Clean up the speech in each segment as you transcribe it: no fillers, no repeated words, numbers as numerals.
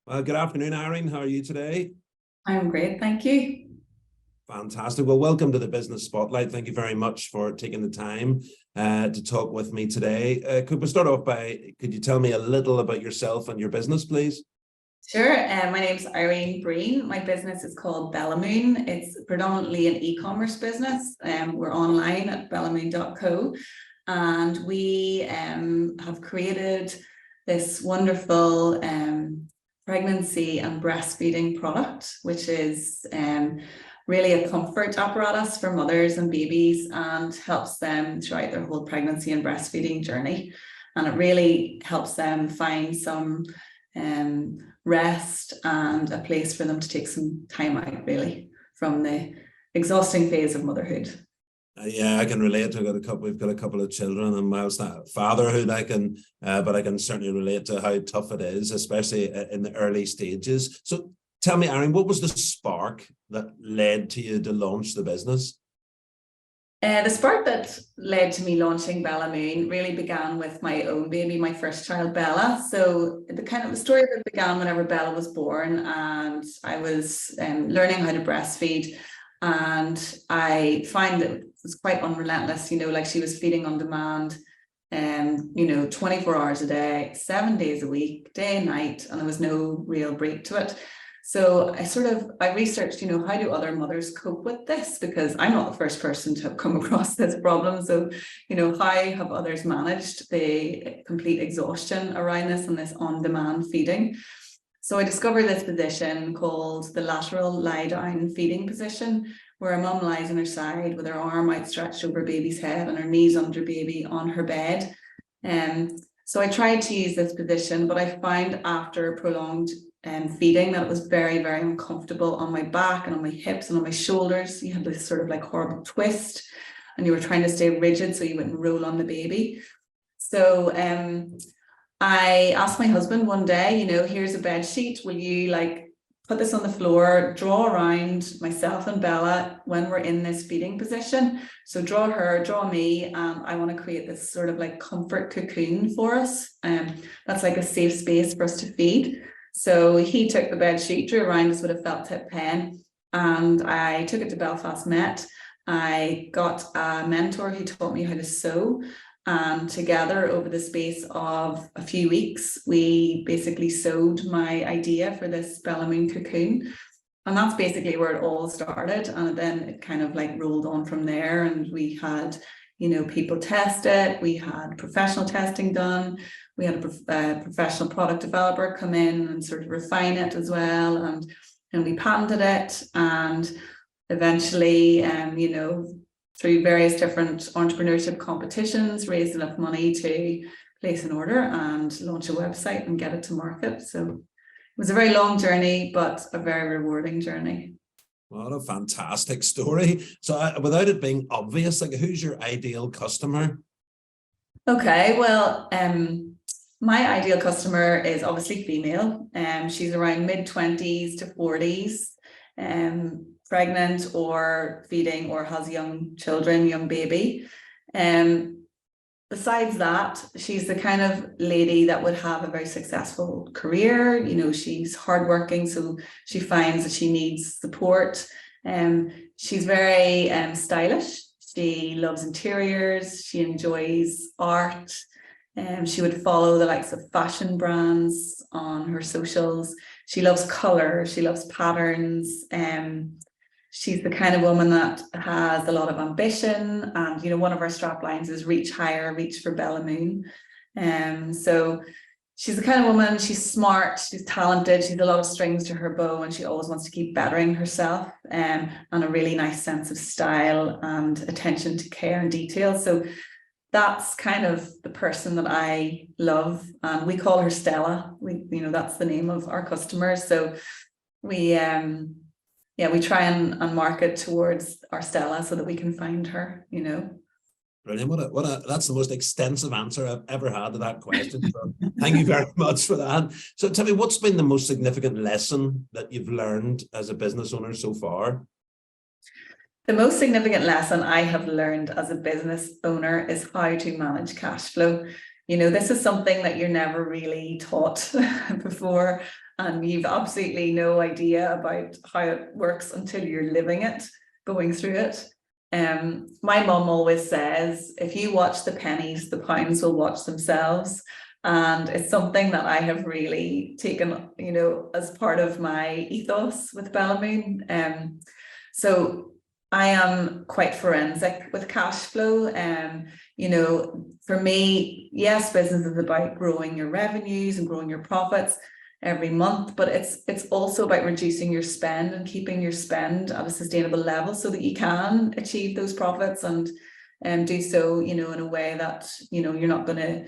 Good afternoon, Irene. How are you today? I'm great, thank you. Fantastic. Well, welcome to the Business Spotlight. Thank you very much for taking the time to talk with me today. Could we start off could you tell me a little about yourself and your business, please? Sure. My name's Irene Breen. My business is called BellaMoon. It's predominantly an e-commerce business. We're online at bellamoon.co, and we have created this wonderful pregnancy and breastfeeding product, which is really a comfort apparatus for mothers and babies and helps them throughout their whole pregnancy and breastfeeding journey. And it really helps them find some rest and a place for them to take some time out, really, from the exhausting phase of motherhood. Yeah, I can relate. We've got a couple of children, and whilst that fatherhood, but I can certainly relate to how tough it is, especially in the early stages. So tell me, Irene, what was the spark that led to you to launch the business? The spark that led to me launching BellaMoon really began with my own baby, my first child, Bella. So the story that began whenever Bella was born, and I was learning how to breastfeed, and I find that it was quite unrelentless, like she was feeding on demand, 24 hours a day, 7 days a week, day and night, and there was no real break to it. So I researched, how do other mothers cope with this? Because I'm not the first person to have come across this problem. So, how have others managed the complete exhaustion around this and this on-demand feeding? So I discovered this position called the lateral lie-down feeding position, where a mum lies on her side with her arm outstretched over baby's head and her knees under baby on her bed. So I tried to use this position, but I found after prolonged feeding that it was very, very uncomfortable on my back and on my hips and on my shoulders. You had this sort of like horrible twist, and you were trying to stay rigid so you wouldn't roll on the baby. So I asked my husband one day, here's a bed sheet. Will you put this on the floor, draw around myself and Bella when we're in this feeding position? So draw her, draw me. I want to create this sort of like comfort cocoon for us. That's like a safe space for us to feed. So he took the bed sheet, drew around us with a felt tip pen, and I took it to Belfast Met. I got a mentor who taught me how to sew. And together, over the space of a few weeks, we basically sewed my idea for this BellaMoon cocoon. And that's basically where it all started. And then it kind of rolled on from there. And we had, people test it. We had professional testing done. We had a professional product developer come in and sort of refine it as well. And we patented it. And eventually, through various different entrepreneurship competitions, raised enough money to place an order and launch a website and get it to market. So it was a very long journey, but a very rewarding journey. What a fantastic story. So without it being obvious, who's your ideal customer? Okay, well, my ideal customer is obviously female. She's around mid-20s to 40s. Pregnant or feeding or has young children, young baby. Besides that, she's the kind of lady that would have a very successful career. She's hardworking, so she finds that she needs support. She's very stylish. She loves interiors. She enjoys art. She would follow the likes of fashion brands on her socials. She loves color. She loves patterns. She's the kind of woman that has a lot of ambition, and one of our strap lines is reach higher, reach for BellaMoon. So she's the kind of woman, she's smart, she's talented, she's a lot of strings to her bow, and she always wants to keep bettering herself, and a really nice sense of style and attention to care and detail. So that's kind of the person that I love. We call her Stella. That's the name of our customer. So we try and market towards our Stella so that we can find her, Brilliant. That's the most extensive answer I've ever had to that question. So thank you very much for that. So tell me, what's been the most significant lesson that you've learned as a business owner so far? The most significant lesson I have learned as a business owner is how to manage cash flow. this is something that you're never really taught before, and you've absolutely no idea about how it works until you're living it, going through it. My mum always says, if you watch the pennies, the pounds will watch themselves. And it's something that I have really taken, as part of my ethos with BellaMoon. So I am quite forensic with cash flow. For me, yes, business is about growing your revenues and growing your profits every month, but it's also about reducing your spend and keeping your spend at a sustainable level so that you can achieve those profits and do so, in a way that, you're not going to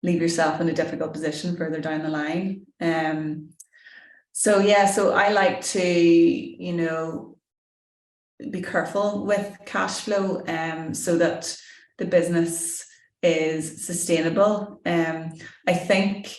leave yourself in a difficult position further down the line. So I like to, be careful with cash flow so that the business is sustainable. I think,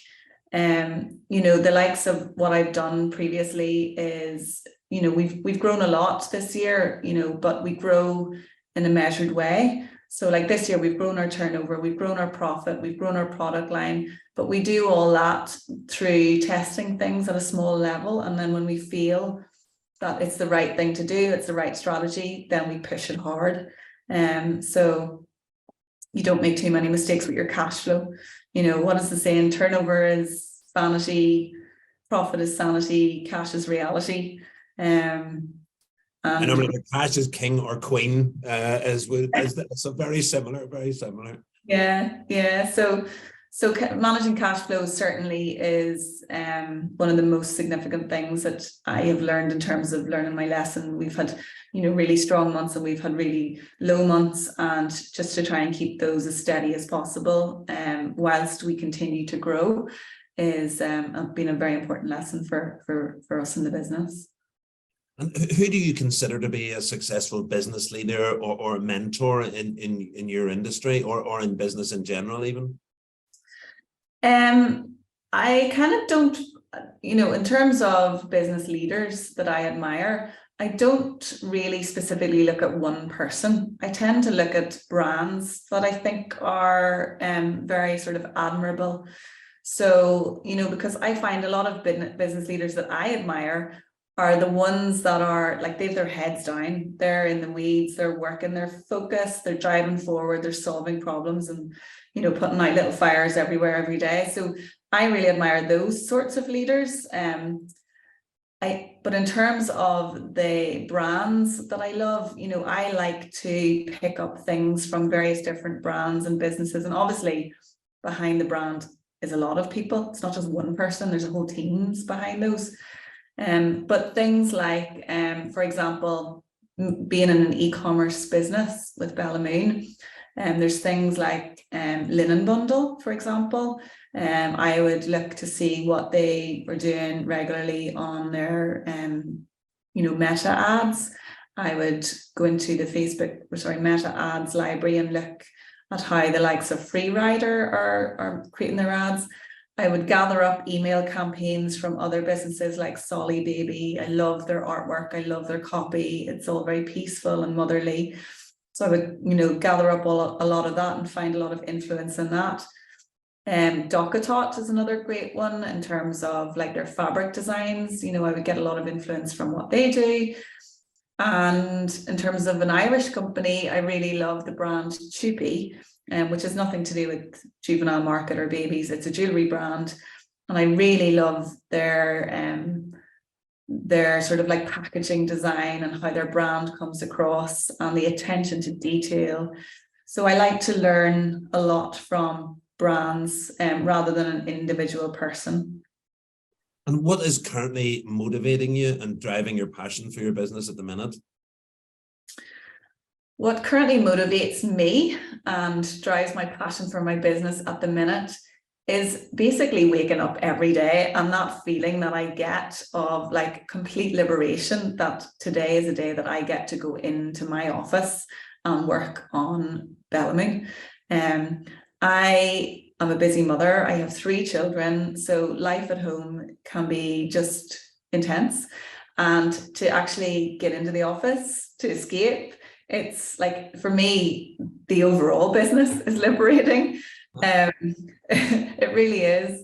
the likes of what I've done previously is, we've grown a lot this year, but we grow in a measured way. So like this year, we've grown our turnover, we've grown our profit, we've grown our product line, but we do all that through testing things at a small level. And then when we feel that it's the right thing to do, it's the right strategy, then we push it hard. So you don't make too many mistakes with your cash flow. What is the saying? Turnover is vanity, profit is sanity, cash is reality. I know the cash is king or queen, so very similar. Yeah. So managing cash flow certainly is one of the most significant things that I have learned in terms of learning my lesson. We've had, really strong months and we've had really low months, and just to try and keep those as steady as possible whilst we continue to grow is been a very important lesson for us in the business. And who do you consider to be a successful business leader or a mentor in your industry or in business in general even? I kind of don't, in terms of business leaders that I admire, I don't really specifically look at one person. I tend to look at brands that I think are very sort of admirable. So, because I find a lot of business leaders that I admire are the ones that are like, they have their heads down, they're in the weeds, they're working, they're focused, they're driving forward, they're solving problems and, putting out little fires everywhere every day. So I really admire those sorts of leaders. But in terms of the brands that I love, I like to pick up things from various different brands and businesses. And obviously behind the brand is a lot of people. It's not just one person, there's a whole teams behind those. But things like, for example, being in an e-commerce business with BellaMoon, there's things like Linen Bundle, for example. I would look to see what they were doing regularly on their, meta ads. I would go into the meta ads library and look at how the likes of Freerider are creating their ads. I would gather up email campaigns from other businesses like Solly Baby. I love their artwork. I love their copy. It's all very peaceful and motherly. So I would, gather up a lot of that and find a lot of influence in that. Docatot is another great one in terms of like their fabric designs. I would get a lot of influence from what they do. And in terms of an Irish company, I really love the brand Chupi, which has nothing to do with juvenile market or babies. It's a jewelry brand. And I really love their sort of like packaging design and how their brand comes across and the attention to detail. So I like to learn a lot from brands rather than an individual person. And what is currently motivating you and driving your passion for your business at the minute? What currently motivates me and drives my passion for my business at the minute is basically waking up every day and that feeling that I get of like complete liberation, that today is a day that I get to go into my office and work on BellaMoon. I am a busy mother. I have 3 children, so life at home can be just intense. And to actually get into the office, to escape, it's like, for me, the overall business is liberating. It really is.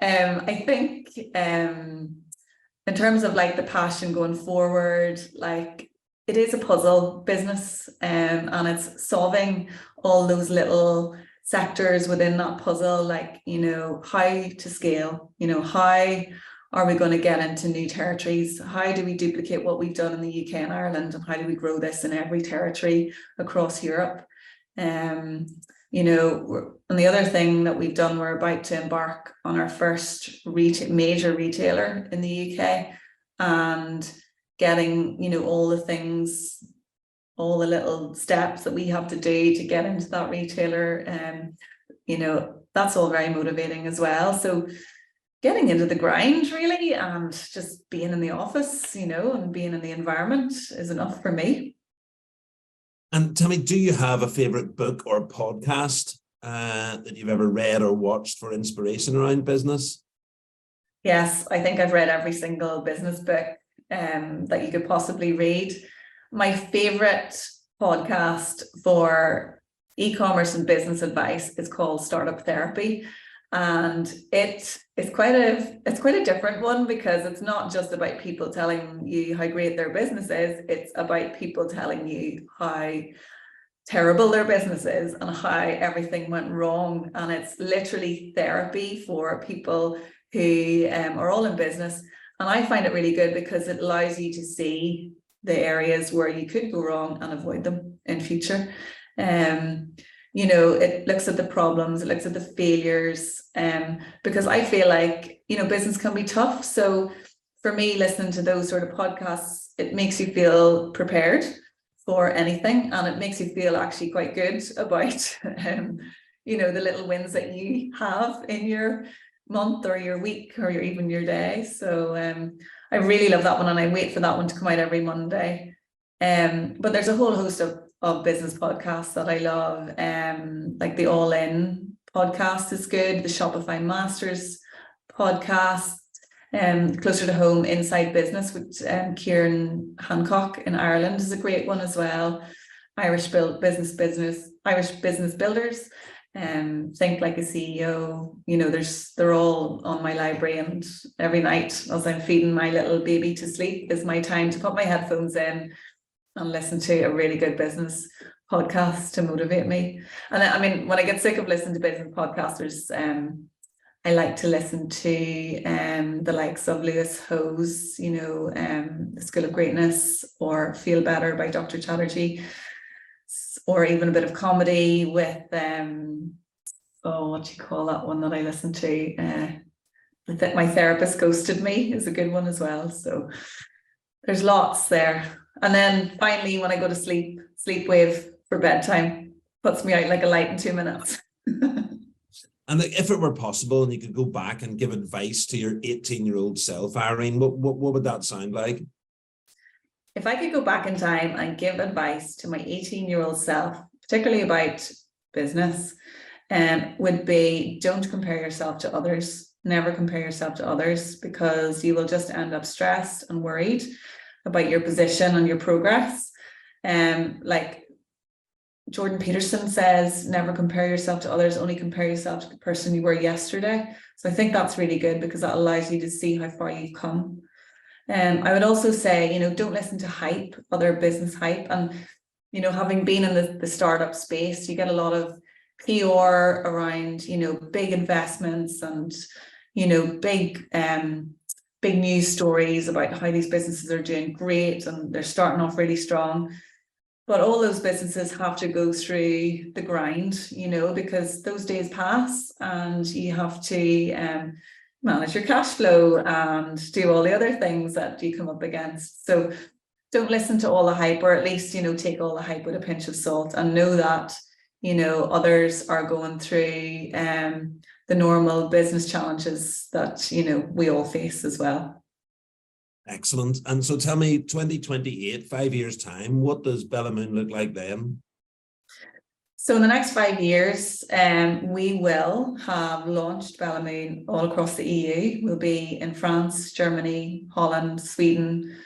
I think in terms of like the passion going forward, like it is a puzzle business, and it's solving all those little sectors within that puzzle, like, you know, how to scale, you know, how are we going to get into new territories? How do we duplicate what we've done in the UK and Ireland, and how do we grow this in every territory across Europe? You know, and the other thing that we've done, we're about to embark on our first major retailer in the UK, and getting, you know, all the things, all the little steps that we have to do to get into that retailer. You know, that's all very motivating as well. So getting into the grind really, and just being in the office, you know, and being in the environment is enough for me. And tell me, do you have a favorite book or podcast that you've ever read or watched for inspiration around business? Yes, I think I've read every single business book that you could possibly read. My favorite podcast for e-commerce and business advice is called Startup Therapy. And it's quite a different one, because it's not just about people telling you how great their business is. It's about people telling you how terrible their business is and how everything went wrong. And it's literally therapy for people who are all in business. And I find it really good because it allows you to see the areas where you could go wrong and avoid them in future. You know, it looks at the problems, it looks at the failures, because I feel like, you know, business can be tough. So for me, listening to those sort of podcasts, it makes you feel prepared for anything, and it makes you feel actually quite good about, you know, the little wins that you have in your month or your week or even your day. So I really love that one, and I wait for that one to come out every Monday. But there's a whole host of business podcasts that I love, like the All In podcast is good, the Shopify Masters podcast, Closer to Home, Inside Business with Kieran Hancock in Ireland is a great one as well. Irish Business Builders, Think Like a CEO. You know, they're all on my library, and every night as I'm feeding my little baby to sleep is my time to put my headphones in and listen to a really good business podcast to motivate me. And I mean, when I get sick of listening to business podcasters, I like to listen to the likes of Lewis Howes, you know, The School of Greatness, or Feel Better by Dr. Chatterjee, or even a bit of comedy with, what do you call that one that I listen to? My Therapist Ghosted Me is a good one as well. So there's lots there. And then finally, when I go to sleep, Sleepwave for bedtime puts me out like a light in 2 minutes. And if it were possible and you could go back and give advice to your 18-year-old self, Irene, what would that sound like? If I could go back in time and give advice to my 18-year-old self, particularly about business, would be, don't compare yourself to others. Never compare yourself to others, because you will just end up stressed and worried about your position and your progress. Like Jordan Peterson says, never compare yourself to others, only compare yourself to the person you were yesterday. So I think that's really good, because that allows you to see how far you've come. I would also say, you know, don't listen to hype, other business hype. And, you know, having been in the startup space, you get a lot of PR around, you know, big investments and, you know, big news stories about how these businesses are doing great and they're starting off really strong. But all those businesses have to go through the grind, you know, because those days pass and you have to manage your cash flow and do all the other things that you come up against. So don't listen to all the hype, or at least, you know, take all the hype with a pinch of salt, and know that, you know, others are going through the normal business challenges that, you know, we all face as well. Excellent. And so tell me, 2028, 5 years time, what does BellaMoon look like then? So in the next 5 years, we will have launched BellaMoon all across the EU. We'll be in France, Germany, Holland, Sweden,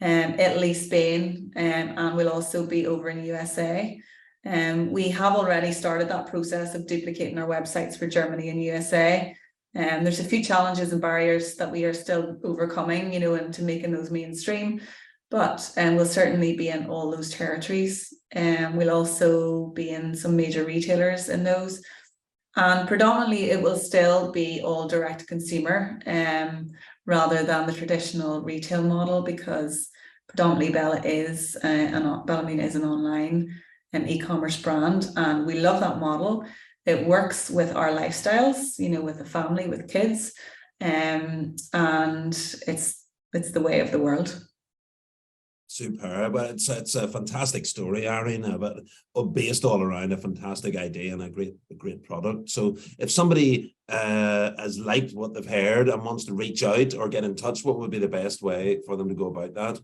Italy, Spain, and we'll also be over in USA. We have already started that process of duplicating our websites for Germany and USA. There's a few challenges and barriers that we are still overcoming, into making those mainstream, but we'll certainly be in all those territories. We'll also be in some major retailers in those. And predominantly it will still be all direct to consumer, rather than the traditional retail model, because predominantly BellaMoon is an online e-commerce brand, and we love that model. It works with our lifestyles, with the family, with kids, and it's the way of the world. Superb. It's a fantastic story, Irene, but based all around a fantastic idea and a great product. So if somebody has liked what they've heard and wants to reach out or get in touch, what would be the best way for them to go about that?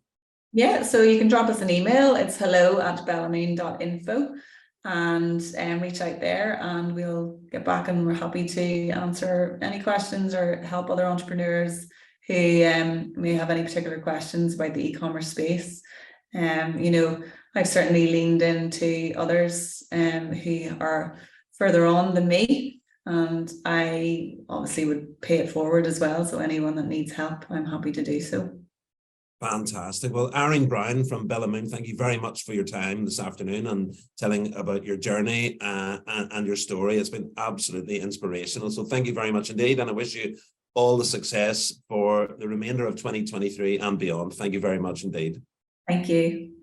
Yeah, so you can drop us an email. It's hello@bellamoon.info, and reach out there, and we'll get back, and we're happy to answer any questions or help other entrepreneurs who may have any particular questions about the e-commerce space. I've certainly leaned into others who are further on than me, and I obviously would pay it forward as well. So anyone that needs help, I'm happy to do so. Fantastic. Well, Irene Brown from BellaMoon, thank you very much for your time this afternoon and telling about your journey and your story. It's been absolutely inspirational. So thank you very much indeed. And I wish you all the success for the remainder of 2023 and beyond. Thank you very much indeed. Thank you.